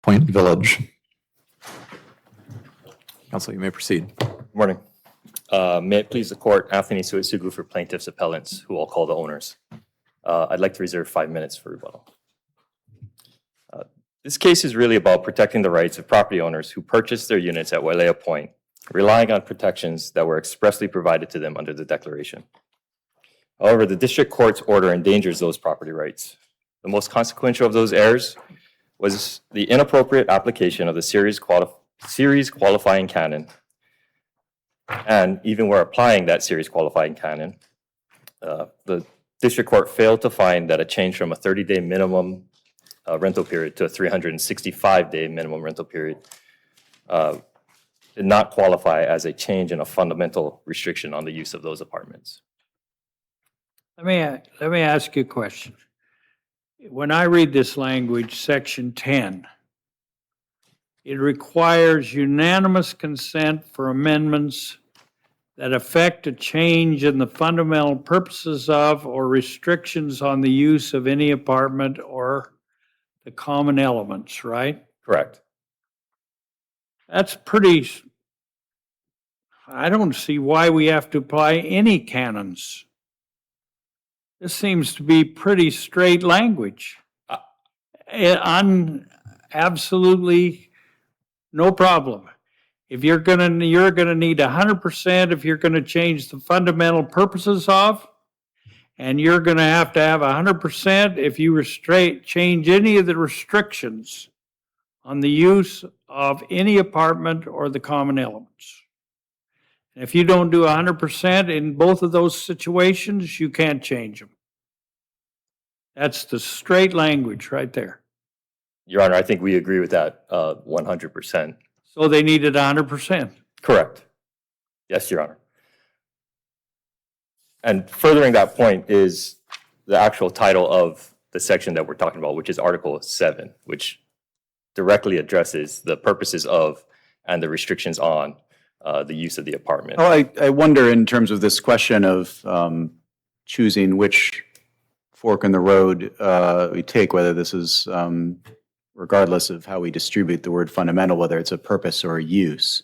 Point Village. Council, you may proceed. Good morning. May it please the court, Anthony Suetsugu for plaintiffs appellants, who I'll call the owners. I'd like to reserve 5 minutes for rebuttal. This case is really about protecting the rights of property owners who purchased their units at Wailea Point, relying on protections that were expressly provided to them under the declaration. However, the district court's order endangers those property rights. The most consequential of those errors was the inappropriate application of the series qualifying canon. And even where applying that series qualifying canon, the district court failed to find that a change from a 30-day minimum rental period to a 365-day minimum rental period did not qualify as a change in a fundamental restriction on the use of those apartments. Let me ask you a question. When I read this language, section 10, it requires unanimous consent for amendments that affect a change in the fundamental purposes of or restrictions on the use of any apartment or the common elements, right? Correct. That's pretty, I don't see why we have to apply any canons. This seems to be pretty straight language. Absolutely no problem. If you're gonna need 100% if you're gonna change the fundamental purposes of, and you're gonna have to have 100% if you change any of the restrictions on the use of any apartment or the common elements. And if you don't do 100% in both of those situations, you can't change them. That's the straight language right there. Your Honor, I think we agree with that 100%. So they needed 100%. Correct. Yes, Your Honor. And furthering that point is the actual title of the section that we're talking about, which is Article 7, which directly addresses the purposes of and the restrictions on the use of the apartment. Well, I wonder in terms of this question of choosing which fork in the road we take, whether this is regardless of how we distribute the word fundamental, whether it's a purpose or a use.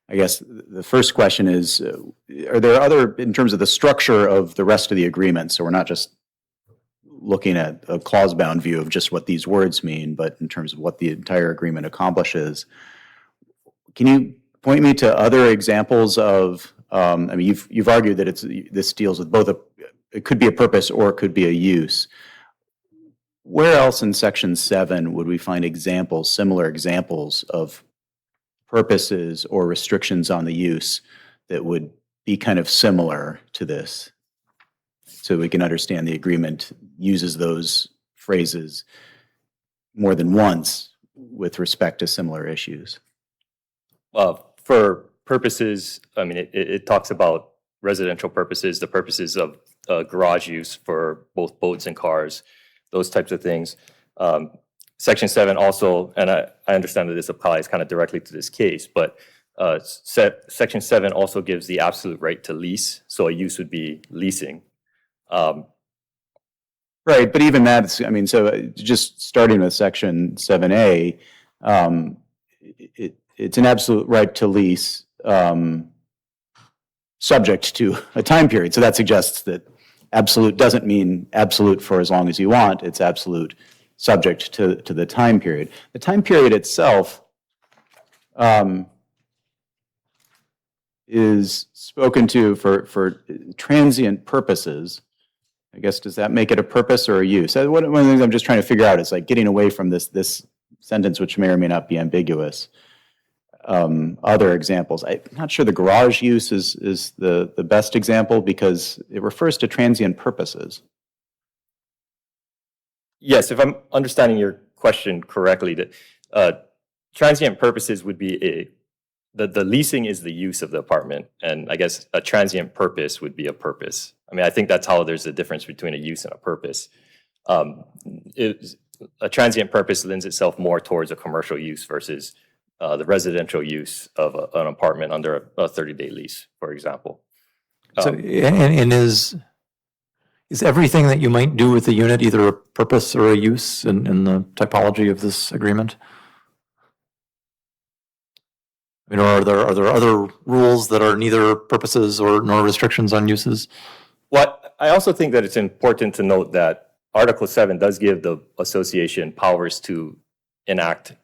I guess the first question is, are there other, in terms of the structure of the rest of the agreement, so we're not just looking at a clause-bound view of just what these words mean, but in terms of what the entire agreement accomplishes, can you point me to other examples of, I mean, you've argued that this deals with both it could be a purpose or it could be a use. Where else in Section 7 would we find examples, similar examples of purposes or restrictions on the use that would be kind of similar to this? So we can understand the agreement uses those phrases more than once with respect to similar issues. For purposes, I mean, it talks about residential purposes, the purposes of garage use for both boats and cars, those types of things. Section 7 also, and I understand that this applies kind of directly to this case, but Section 7 also gives the absolute right to lease, so a use would be leasing. Right, but even that's, I mean, so just starting with Section 7A, it's an absolute right to lease subject to a time period. So that suggests that absolute doesn't mean absolute for as long as you want. It's absolute subject to the time period. The time period itself is spoken to for transient purposes. I guess, does that make it a purpose or a use? One of the things I'm just trying to figure out is like getting away from this sentence, which may or may not be ambiguous. Other examples. I'm not sure the garage use is the best example because it refers to transient purposes. Yes, if I'm understanding your question correctly, that transient purposes would be the leasing is the use of the apartment, and I guess a transient purpose would be a purpose. I mean, I think that's how there's a difference between a use and a purpose. A transient purpose lends itself more towards a commercial use versus the residential use of an apartment under a 30-day lease, for example. So, and is everything that you might do with the unit either a purpose or a use in the typology of this agreement? I mean, are there other rules that are neither purposes or nor restrictions on uses? What I also think that it's important to note that Article 7 does give the association powers to enact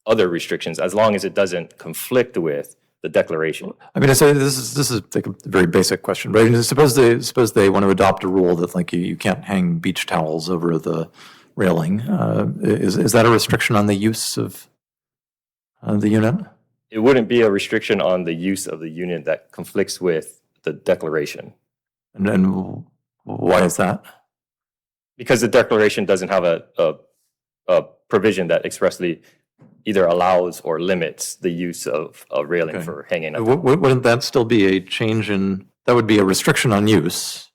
other restrictions as long as it doesn't conflict with the declaration. I mean, I say this is like a very basic question, but I mean, suppose they want to adopt a rule that like you can't hang beach towels over the railing. Is that a restriction on the use of the unit? It wouldn't be a restriction on the use of the unit that conflicts with the declaration, And why is that? because the declaration doesn't have a provision that expressly either allows or limits the use of a railing Okay. for hanging. a Wouldn't that still be a change in, that would be a restriction on use?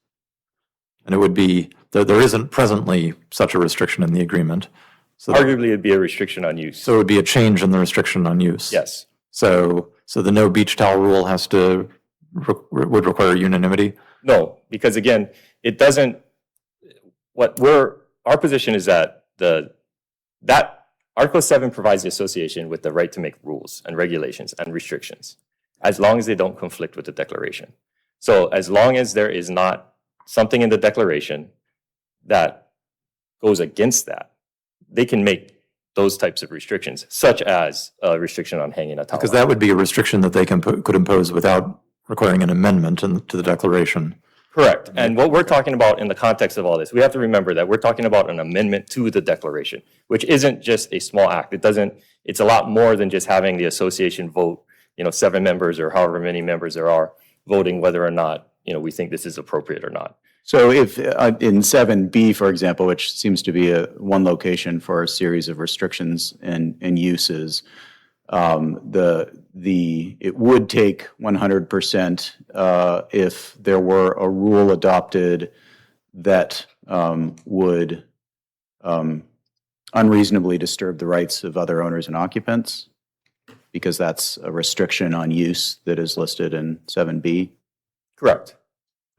And it would be, there isn't presently such a restriction in the agreement. So Arguably, it'd be a restriction on use. so it would be a change in the restriction on use. Yes, So the no beach towel rule has to, would require unanimity? no, because again, it doesn't, our position is that that Article 7 provides the association with the right to make rules and regulations and restrictions, as long as they don't conflict with the declaration. So as long as there is not something in the declaration that goes against that, they can make those types of restrictions, such as a restriction on hanging a towel. Because that would be a restriction that they could impose without requiring an amendment to the declaration. Correct. And what we're talking about in the context of all this, we have to remember that we're talking about an amendment to the declaration, which isn't just a small act. It's a lot more than just having the association vote, 7 members or however many members there are voting whether or not, we think this is appropriate or not. So if in 7B, for example, which seems to be one location for a series of restrictions and uses, it would take 100% if there were a rule adopted that would unreasonably disturb the rights of other owners and occupants, because that's a restriction on use that is listed in 7B. Correct.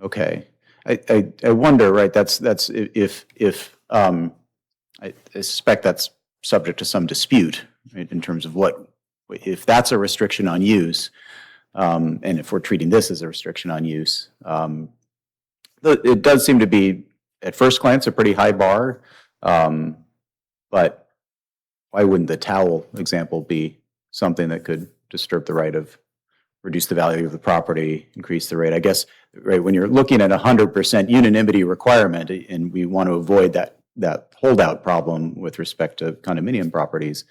Okay. I wonder, right, that's if I suspect that's subject to some dispute, right, in terms of if that's a restriction on use, and if we're treating this as a restriction on use, it does seem to be, at first glance, a pretty high bar, but why wouldn't the towel example be something that could disturb the right of, reduce the value of the property, increase the rate? I guess, right, when you're looking at 100% unanimity requirement, and we want to avoid that holdout problem with respect to condominium properties,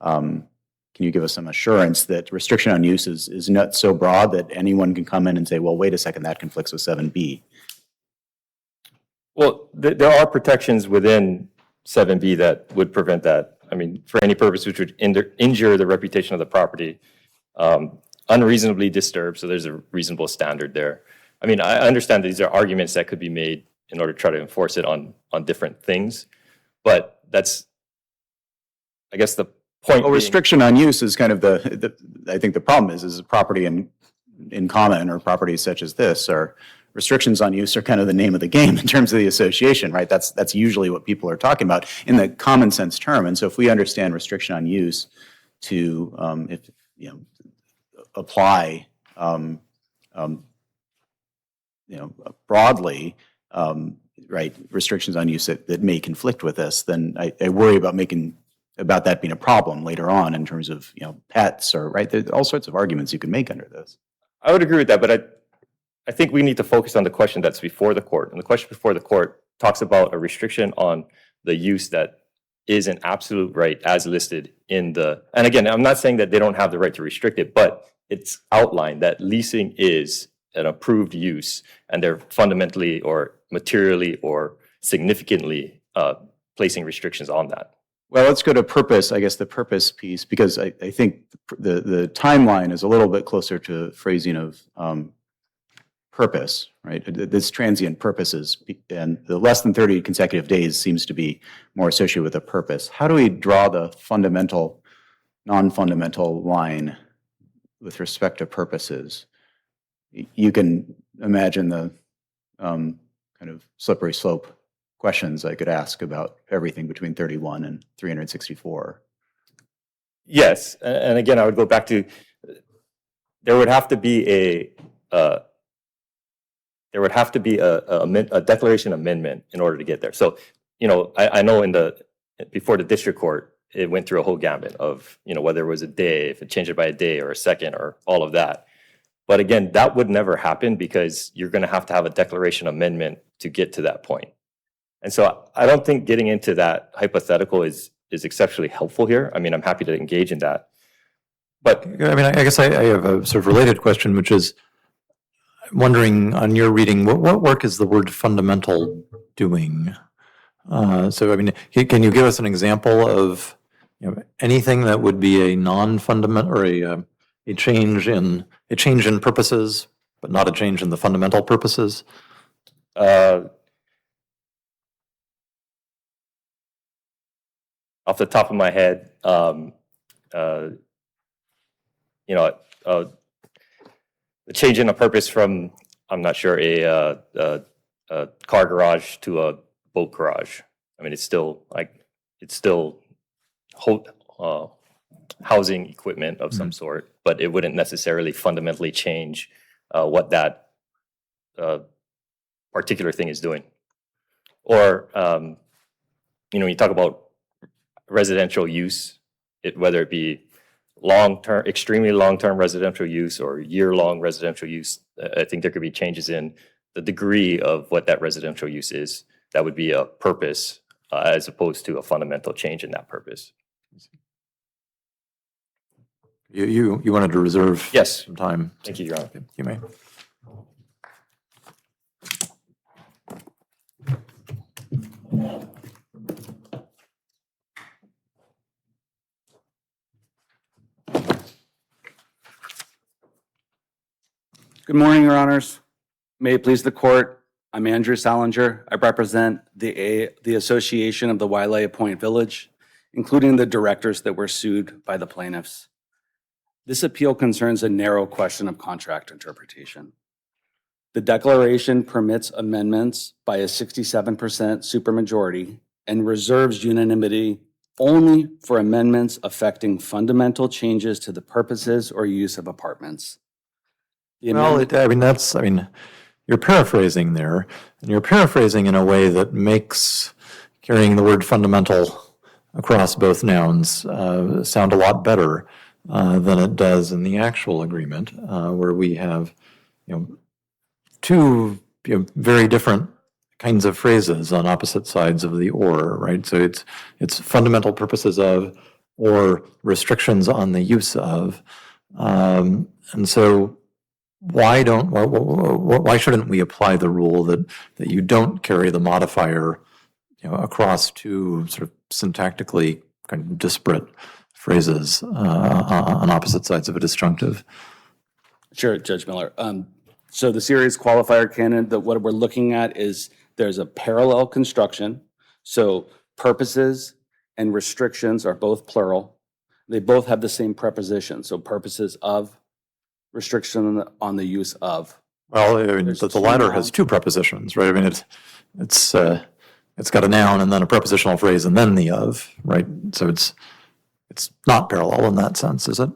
can you give us some assurance that restriction on use is not so broad that anyone can come in and say, well, wait a second, that conflicts with 7B? Well, there are protections within 7B that would prevent that. I mean, for any purpose which would injure the reputation of the property, unreasonably disturbed, so there's a reasonable standard there. I mean, I understand that these are arguments that could be made in order to try to enforce it on different things, but that's, I guess, the point. Well, restriction on use is kind of I think the problem is property in common, or properties such as this, or restrictions on use are kind of the name of the game in terms of the association, right? That's usually what people are talking about in the common sense term. And so if we understand restriction on use to, apply, broadly, right, restrictions on use that may conflict with this, then I worry about that being a problem later on in terms of, pets, or, right, there's all sorts of arguments you can make under this. I would agree with that, but I think we need to focus on the question that's before the court. And the question before the court talks about a restriction on the use that is an absolute right as listed in and again, I'm not saying that they don't have the right to restrict it, but it's outlined that leasing is an approved use, and they're fundamentally or materially or significantly placing restrictions on that. Well, let's go to purpose, I guess, the purpose piece, because I think the timeline is a little bit closer to phrasing of purpose, right? This transient purposes, and the less than 30 consecutive days seems to be more associated with a purpose. How do we draw the fundamental, non-fundamental line with respect to purposes? You can imagine the kind of slippery slope questions I could ask about everything between 31 and 364. Yes, and again, I would go back to there would have to be a declaration amendment in order to get there. So, I know before the district court, it went through a whole gamut of, whether it was a day, if it changed it by a day or a second or all of that. But again, that would never happen because you're going to have a declaration amendment to get to that point. And so I don't think getting into that hypothetical is exceptionally helpful here. I mean, I'm happy to engage in that. But I mean, I guess I have a sort of related question, which is wondering on your reading, what work is the word fundamental doing? So, I mean, can you give us an example of anything that would be a non-fundamental or a change in purposes, but not a change in the fundamental purposes? Off the top of my head, the change in a purpose from, I'm not sure, a car garage to a boat garage. I mean, it's still housing equipment of some sort, but it wouldn't necessarily fundamentally change what that particular thing is doing. Or, you talk about residential use, whether it be long-term, extremely long-term residential use or year-long residential use, I think there could be changes in the degree of what that residential use is. That would be a purpose as opposed to a fundamental change in that purpose. You wanted to reserve Yes. some time. Thank you, Your Honor. You may. Good morning, Your Honors. May it please the court, I'm Andrew Salinger. I represent the Association of the Wailea Point Village, including the directors that were sued by the plaintiffs. This appeal concerns a narrow question of contract interpretation. The declaration permits amendments by a 67% supermajority and reserves unanimity only for amendments affecting fundamental changes to the purposes or use of apartments. Well, you're paraphrasing there, and you're paraphrasing in a way that makes carrying the word fundamental across both nouns sound a lot better than it does in the actual agreement, where we have, two very different kinds of phrases on opposite sides of the or, right? So it's fundamental purposes of or restrictions on the use of, and so. Why shouldn't we apply the rule that you don't carry the modifier, across two sort of syntactically kind of disparate phrases on opposite sides of a disjunctive? Sure, Judge Miller. So the series qualifier canon, that what we're looking at is there's a parallel construction. So purposes and restrictions are both plural. They both have the same preposition. So purposes of, restriction on the use of. Well, I mean, the latter has two prepositions, right? I mean, it's got a noun and then a prepositional phrase and then the of, right? So it's not parallel in that sense, is it?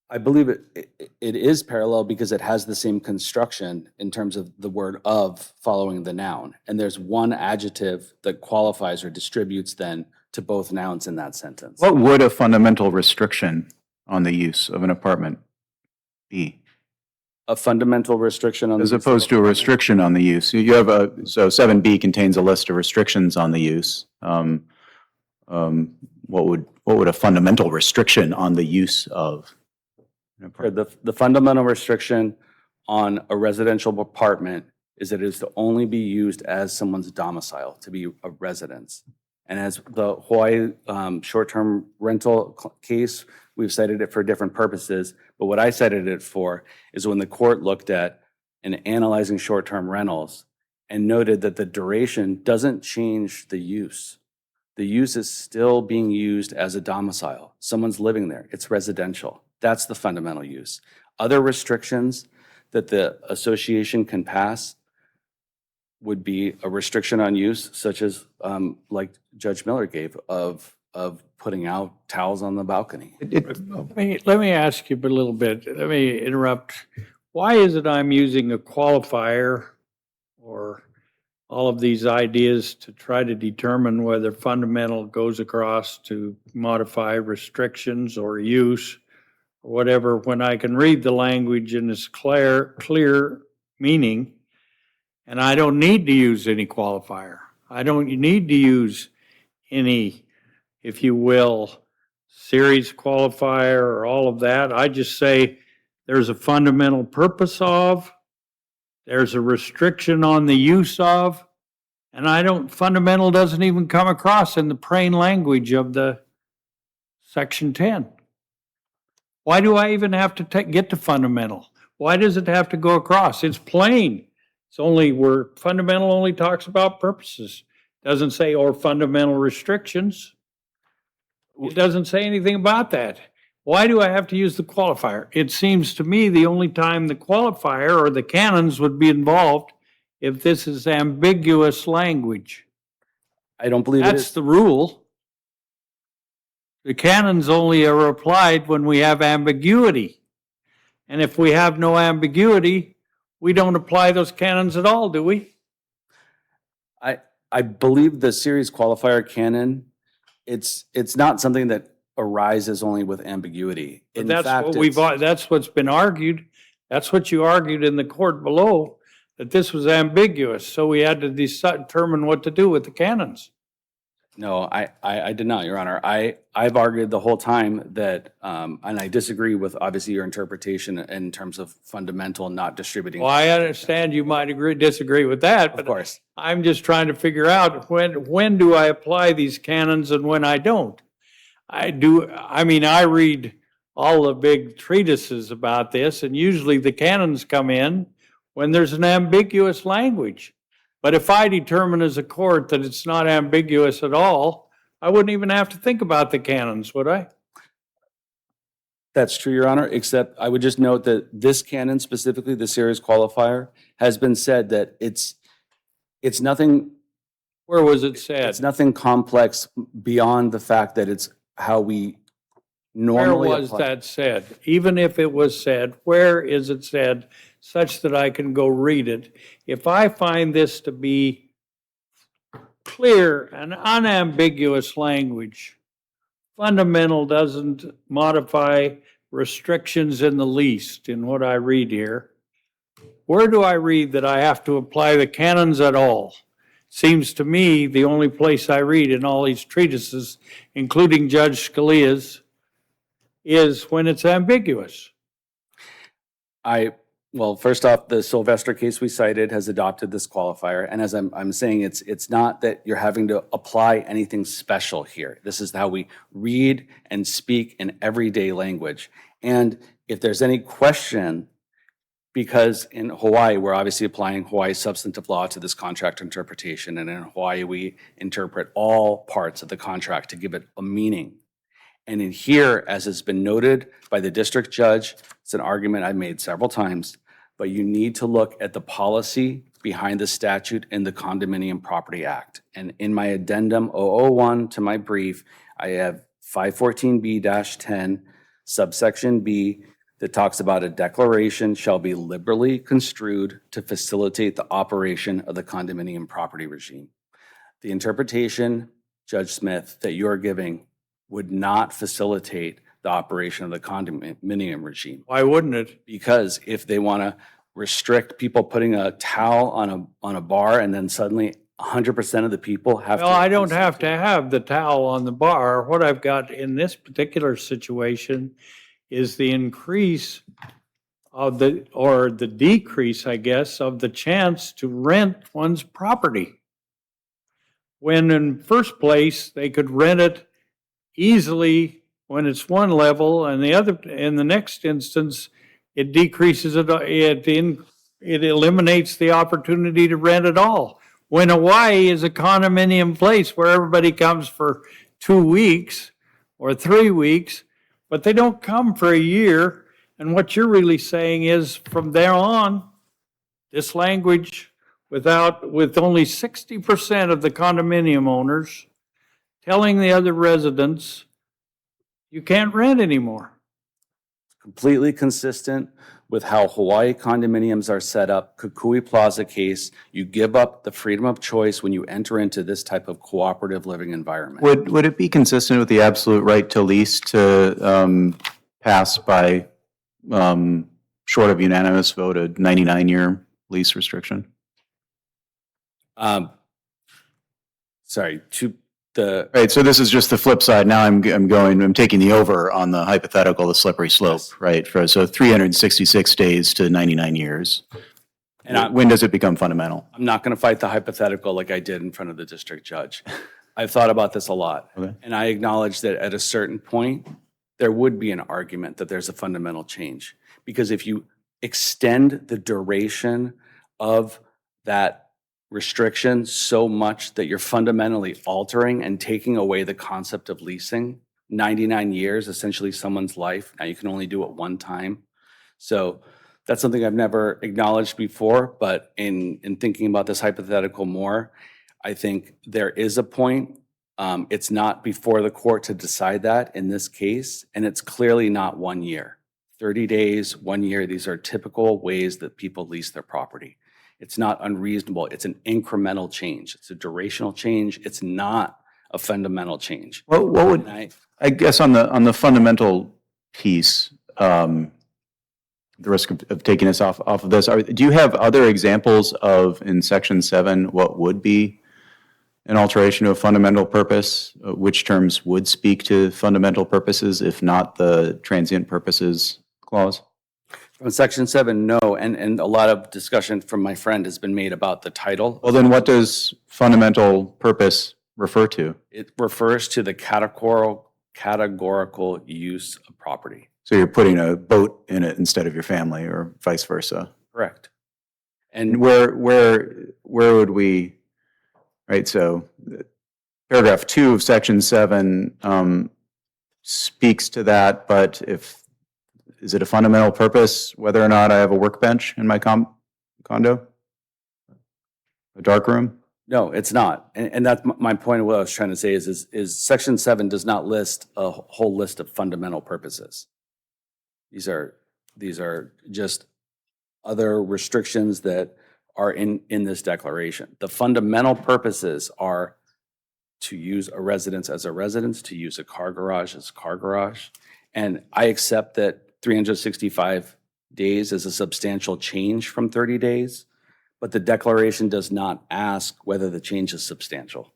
I believe it is parallel because it has the same construction in terms of the word of following the noun. And there's one adjective that qualifies or distributes then to both nouns in that sentence. What would a fundamental restriction on the use of an apartment be? A fundamental restriction on the As use opposed to a restriction on the use. You have so 7B contains a list of restrictions on the use. What would a fundamental restriction on the use of an apartment? The fundamental restriction on a residential apartment is that it is to only be used as someone's domicile, to be a residence. And as the Hawaii short-term rental case, we've cited it for different purposes, but what I cited it for is when the court looked at and analyzing short-term rentals and noted that the duration doesn't change the use. The use is still being used as a domicile. Someone's living there. It's residential. That's the fundamental use. Other restrictions that the association can pass would be a restriction on use, such as like Judge Miller gave, of of putting out towels on the balcony. Let me ask you a little bit. Let me interrupt. Why is it I'm using a qualifier or all of these ideas to try to determine whether fundamental goes across to modify restrictions or use or whatever, when I can read the language in its clear meaning, and I don't need to use any qualifier. I don't need to use any, if you will, series qualifier or all of that. I just say there's a fundamental purpose of, there's a restriction on the use of, and fundamental doesn't even come across in the plain language of the section 10. Why do I even have to get to fundamental? Why does it have to go across? It's plain. It's only where fundamental only talks about purposes. Doesn't say or fundamental restrictions. It doesn't say anything about that. Why do I have to use the qualifier? It seems to me the only time the qualifier or the canons would be involved if this is ambiguous language. I don't believe it That's is. the rule. The canons only are applied when we have ambiguity. And if we have no ambiguity, we don't apply those canons at all, do we? I believe the series qualifier canon, it's not something that arises only with ambiguity. In That's fact, what that's what's been argued. That's what you argued in the court below, that this was ambiguous. So we had to determine what to do with the canons. No, I did not, Your Honor. I've argued the whole time that, and I disagree with obviously your interpretation in terms of fundamental not distributing. Well, I understand you might disagree with that, Of but course. I'm just trying to figure out when do I apply these canons and when I don't. I read all the big treatises about this, and usually the canons come in when there's an ambiguous language. But if I determine as a court that it's not ambiguous at all, I wouldn't even have to think about the canons, would I? That's true, Your Honor, except I would just note that this canon, specifically the series qualifier, has been said that it's nothing, Where was it said? it's nothing complex beyond the fact that it's how we normally Where was apply. that said? Even if it was said, where is it said such that I can go read it? If I find this to be clear and unambiguous language, fundamental doesn't modify restrictions in the least in what I read here. Where do I read that I have to apply the canons at all? Seems to me the only place I read in all these treatises, including Judge Scalia's, is when it's ambiguous. Well, first off, the Sylvester case we cited has adopted this qualifier. And as I'm saying, it's not that you're having to apply anything special here. This is how we read and speak in everyday language. And if there's any question, because in Hawaii, we're obviously applying Hawaii substantive law to this contract interpretation. And in Hawaii, we interpret all parts of the contract to give it a meaning. And in here, as has been noted by the district judge, it's an argument I've made several times, but you need to look at the policy behind the statute in the Condominium Property Act. And in my addendum 001 to my brief, I have 514B-10, subsection B, that talks about a declaration shall be liberally construed to facilitate the operation of the condominium property regime. The interpretation, Judge Smith, that you're giving would not facilitate the operation of the condominium regime. Why wouldn't it? Because if they want to restrict people putting a towel on a bar and then suddenly 100% of the people have to. Well, I don't have to have the towel on the bar. What I've got in this particular situation is the increase of the decrease, I guess, of the chance to rent one's property. When in first place, they could rent it easily when it's one level, and in the next instance, it decreases it, it eliminates the opportunity to rent at all. When Hawaii is a condominium place where everybody comes for 2 weeks or 3 weeks, but they don't come for a year. And what you're really saying is from there on, this language with only 60% of the condominium owners telling the other residents you can't rent anymore. Completely consistent with how Hawaii condominiums are set up, Kukui Plaza case, you give up the freedom of choice when you enter into this type of cooperative living environment. Would it be consistent with the absolute right to lease to pass by, short of unanimous vote, a 99-year lease restriction? Sorry, to the, Right, so this is just the flip side. Now I'm taking the over on the hypothetical, the slippery slope, Yes. right? So 366 days to 99 years. and When does it become fundamental? I'm not going to fight the hypothetical like I did in front of the district judge. I've thought about this a lot. Okay. And I acknowledge that at a certain point, there would be an argument that there's a fundamental change. Because if you extend the duration of that restriction so much that you're fundamentally altering and taking away the concept of leasing, 99 years, essentially someone's life. Now you can only do it one time. So that's something I've never acknowledged before, but in thinking about this hypothetical more, I think there is a point. It's not before the court to decide that in this case, and it's clearly not 1 year. 30 days, 1 year, these are typical ways that people lease their property. It's not unreasonable. It's an incremental change. It's a durational change. It's not a fundamental change. What would, And I guess on the fundamental piece, the risk of taking us off of this, do you have other examples of, in Section 7, what would be an alteration of fundamental purpose? Which terms would speak to fundamental purposes, if not the transient purposes clause? From Section 7, no, and a lot of discussion from my friend has been made about the title. Well, then what does fundamental purpose refer to? It refers to the categorical use of property. So you're putting a boat in it instead of your family, or vice versa. Correct. And And where would we, right, so paragraph 2 of Section 7 speaks to that, but is it a fundamental purpose whether or not I have a workbench in my condo? A dark room? no, it's not. And that's my point of what I was trying to say is Section 7 does not list a whole list of fundamental purposes. These are just other restrictions that are in this declaration. The fundamental purposes are to use a residence as a residence, to use a car garage as a car garage. And I accept that 365 days is a substantial change from 30 days, but the declaration does not ask whether the change is substantial.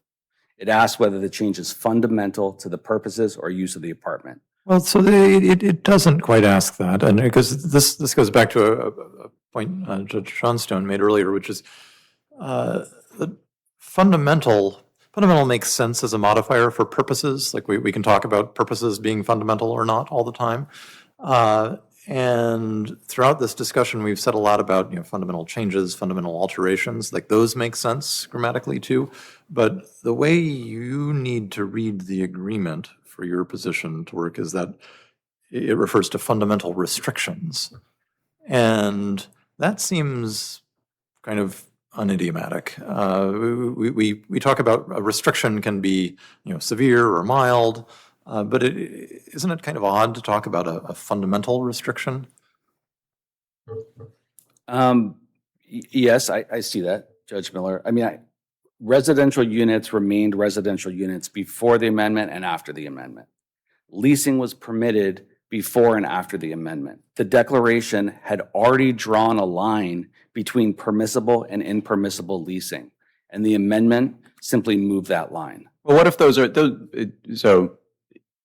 It asks whether the change is fundamental to the purposes or use of the apartment. Well, so it doesn't quite ask that, and because this goes back to a point Judge Johnstone made earlier, which is the fundamental makes sense as a modifier for purposes. Like we can talk about purposes being fundamental or not all the time. And throughout this discussion, we've said a lot about fundamental changes, fundamental alterations. Like those make sense grammatically too. But the way you need to read the agreement for your position to work is that it refers to fundamental restrictions, and that seems kind of unidiomatic. We talk about a restriction can be severe or mild. But isn't it kind of odd to talk about a fundamental restriction? Yes, I see that, Judge Miller. I mean, residential units remained residential units before the amendment and after the amendment. Leasing was permitted before and after the amendment. The declaration had already drawn a line between permissible and impermissible leasing, and the amendment simply moved that line. Well, what if so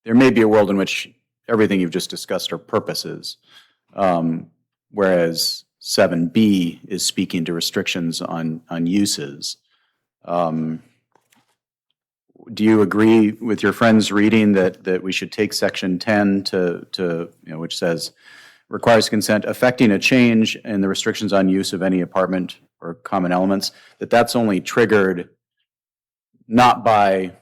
there may be a world in which everything you've just discussed are purposes, whereas 7B is speaking to restrictions on uses. Do you agree with your friend's reading that we should take Section 10 to which says requires consent affecting a change in the restrictions on use of any apartment or common elements, that's only triggered not by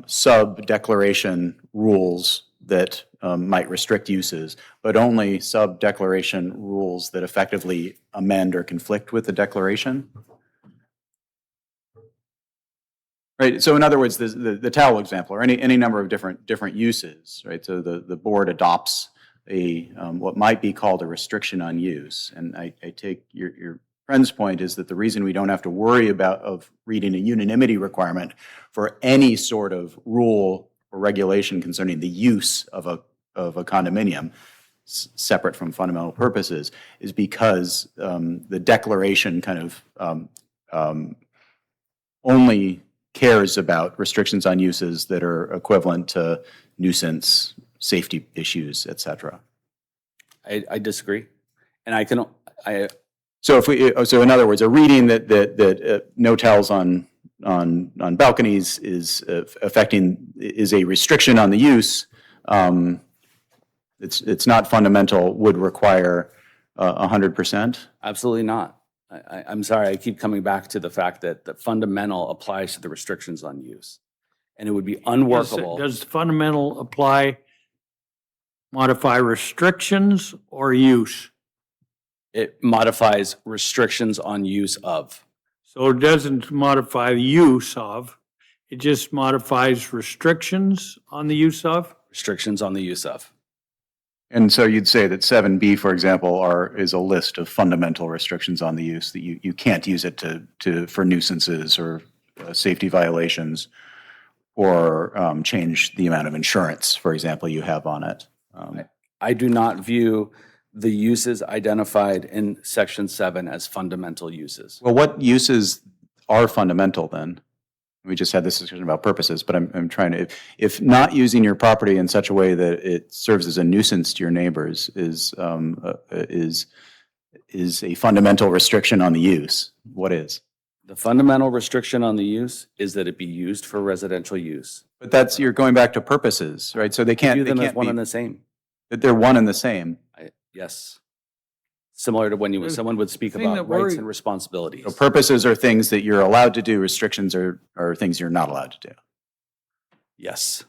sub-declaration rules that might restrict uses, but only sub-declaration rules that effectively amend or conflict with the declaration? Right, so in other words, the towel example, or any number of different uses, right? So the board adopts a, what might be called a restriction on use. And I take your friend's point is that the reason we don't have to worry of reading a unanimity requirement for any sort of rule or regulation concerning the use of a condominium, separate from fundamental purposes, is because the declaration kind of only cares about restrictions on uses that are equivalent to nuisance, safety issues, et cetera. I disagree. And So so in other words, a reading that no towels on balconies is is a restriction on the use. It's not fundamental, would require 100%. absolutely not. I'm sorry, I keep coming back to the fact that the fundamental applies to the restrictions on use. And it would be unworkable. Does fundamental modify restrictions or use? It modifies restrictions on use of. So it doesn't modify the use of, it just modifies restrictions on the use of? Restrictions on the use of. And so you'd say that 7B, for example, is a list of fundamental restrictions on the use, that you can't use it for nuisances or safety violations, or change the amount of insurance, for example, you have on it. I do not view the uses identified in Section 7 as fundamental uses. Well, what uses are fundamental then? We just had this discussion about purposes, but I'm trying to, if not using your property in such a way that it serves as a nuisance to your neighbors is a fundamental restriction on the use, what is? The fundamental restriction on the use is that it be used for residential use. But you're going back to purposes, right? So they View can't them as one be, and the same. that they're one and the same. Yes. Similar to when someone would speak thing that about rights worry- and responsibilities. So purposes are things that you're allowed to do, restrictions are things you're not allowed to do. Yes.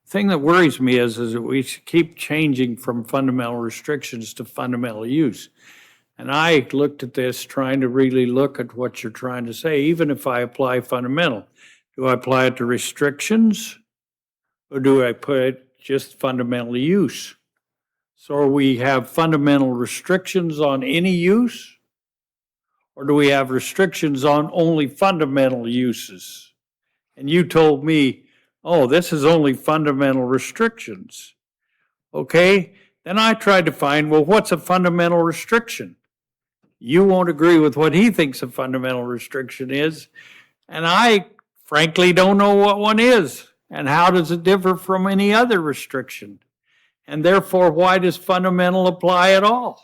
Thing that worries me is that we keep changing from fundamental restrictions to fundamental use. And I looked at this trying to really look at what you're trying to say, even if I apply fundamental. Do I apply it to restrictions? Or do I put it just fundamental use? So we have fundamental restrictions on any use? Or do we have restrictions on only fundamental uses? And you told me, oh, this is only fundamental restrictions. Okay, then I tried to find, well, what's a fundamental restriction? You won't agree with what he thinks a fundamental restriction is, and I frankly don't know what one is, and how does it differ from any other restriction? And therefore, why does fundamental apply at all?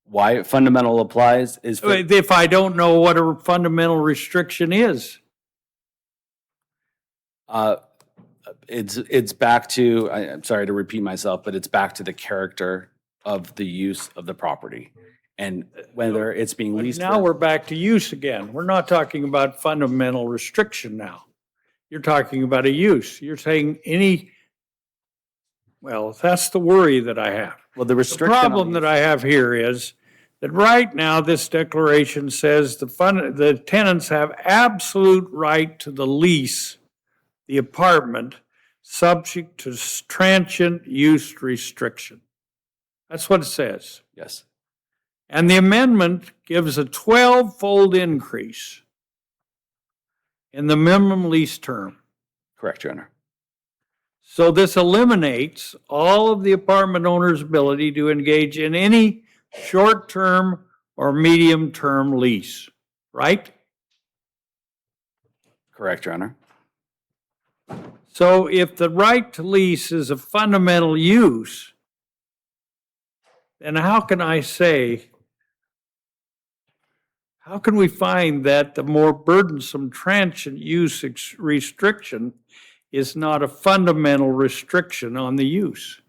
Why fundamental applies is for, If I don't know what a fundamental restriction is. it's back to, I'm sorry to repeat myself, but it's back to the character of the use of the property and whether it's being leased. Now we're back to use again. We're not talking about fundamental restriction now. You're talking about a use. You're saying well, that's the worry that I have. Well, the The restriction. problem that I have here is that right now this declaration says the tenants have absolute right to the lease, the apartment, subject to transient use restriction. That's what it says. Yes. And the amendment gives a 12-fold increase in the minimum lease term. Correct, Your Honor. So this eliminates all of the apartment owner's ability to engage in any short-term or medium-term lease, right? Correct, Your Honor. So if the right to lease is a fundamental use, then how can we find that the more burdensome transient use restriction is not a fundamental restriction on the use?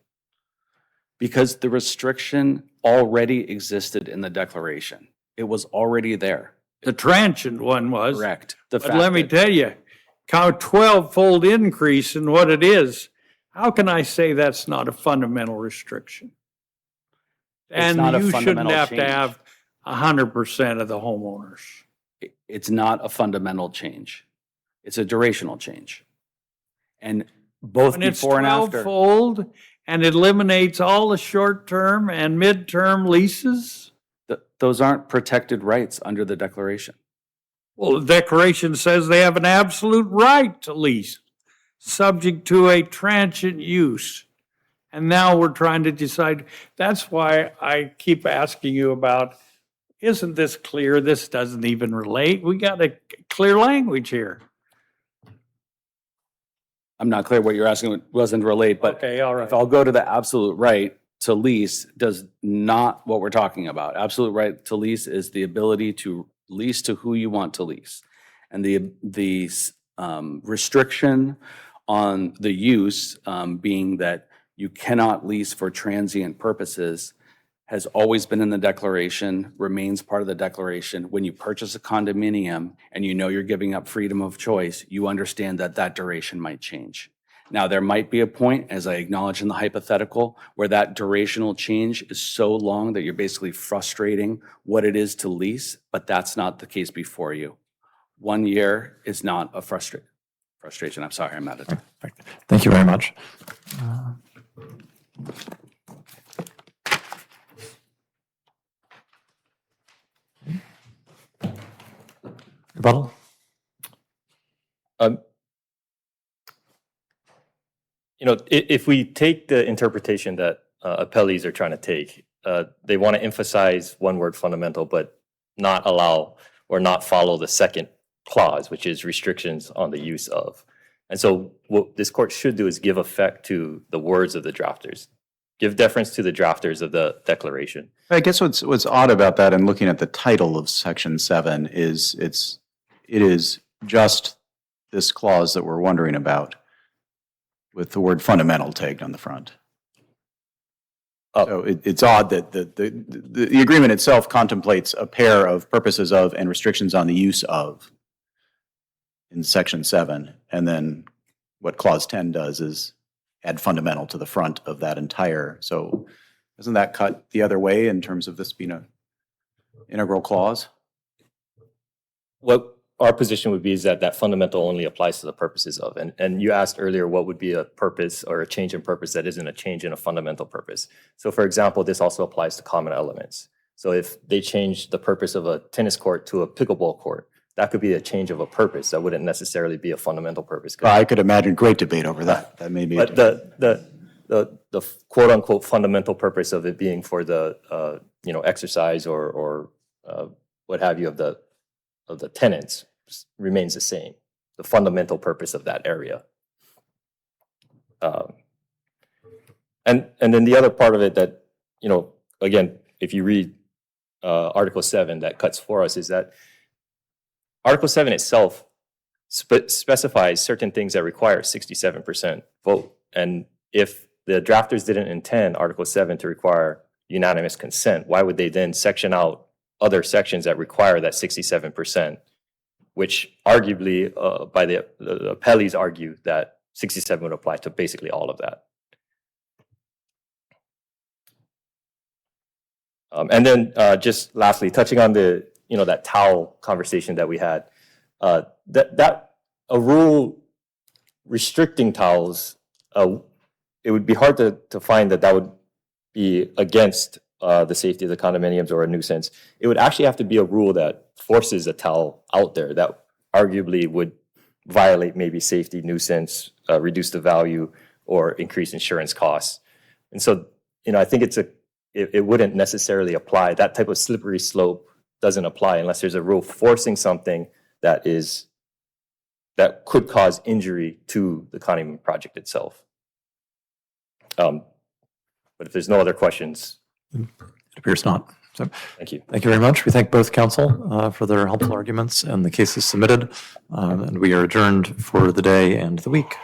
Because the restriction already existed in the declaration. It was already there. The transient one was. Correct. But let me tell you, count 12-fold increase in what it is. How can I say that's not a fundamental restriction? It's not a And you shouldn't fundamental have to change. have 100% of the homeowners. It's not a fundamental change. It's a durational change. And both When it's before and after. 12-fold and it eliminates all the short-term and mid-term leases? Those aren't protected rights under the Declaration. Well, the Declaration says they have an absolute right to lease, subject to a transient use. And now we're trying to decide. That's why I keep asking you about, isn't this clear? This doesn't even relate. We got a clear language here. I'm not clear what you're asking wasn't relate, but Okay, all right. if I'll go to the absolute right to lease does not what we're talking about. Absolute right to lease is the ability to lease to who you want to lease. And the restriction on the use being that you cannot lease for transient purposes has always been in the Declaration, remains part of the Declaration. When you purchase a condominium and you know you're giving up freedom of choice, you understand that that duration might change. Now, there might be a point, as I acknowledge in the hypothetical, where that durational change is so long that you're basically frustrating what it is to lease, but that's not the case before you. 1 year is not a frustration. I'm sorry, I'm out of time. Thank you very much. Rebuttal? If we take the interpretation that appellees are trying to take, they want to emphasize one word fundamental, but not allow or not follow the second clause, which is restrictions on the use of. And so what this court should do is give effect to the words of the drafters, give deference to the drafters of the declaration. I guess what's odd about that, and looking at the title of Section 7, is it is just this clause that we're wondering about, with the word fundamental tagged on the front. So it's odd that the agreement itself contemplates a pair of purposes of and restrictions on the use of in Section 7, and then what Clause 10 does is add fundamental to the front of that entire. So doesn't that cut the other way in terms of this being an integral clause? What our position would be is that fundamental only applies to the purposes of. And you asked earlier what would be a purpose or a change in purpose that isn't a change in a fundamental purpose. So for example, this also applies to common elements. So if they change the purpose of a tennis court to a pickleball court, that could be a change of a purpose. That wouldn't necessarily be a fundamental purpose. I could imagine great debate over that. That may be. But the quote unquote fundamental purpose of it being for the exercise or what have you of the tenants remains the same. The fundamental purpose of that area. And then the other part of it that, again, if you read Article 7 that cuts for us is that Article 7 itself specifies certain things that require 67% vote. And if the drafters didn't intend Article 7 to require unanimous consent, why would they then section out other sections that require that 67%, which arguably by the appellees argue that 67 would apply to basically all of that. And then just lastly, touching on the that towel conversation that we had, that a rule restricting towels, it would be hard to find that would be against the safety of the condominiums or a nuisance. It would actually have to be a rule that forces a towel out there that arguably would violate maybe safety, nuisance, reduce the value, or increase insurance costs. And so, I think it wouldn't necessarily apply. That type of slippery slope doesn't apply unless there's a rule forcing something that could cause injury to the condominium project itself. But if there's no other questions. It appears not. So Thank you. thank you very much. We thank both counsel for their helpful arguments, and the case is submitted, and we are adjourned for the day and the week.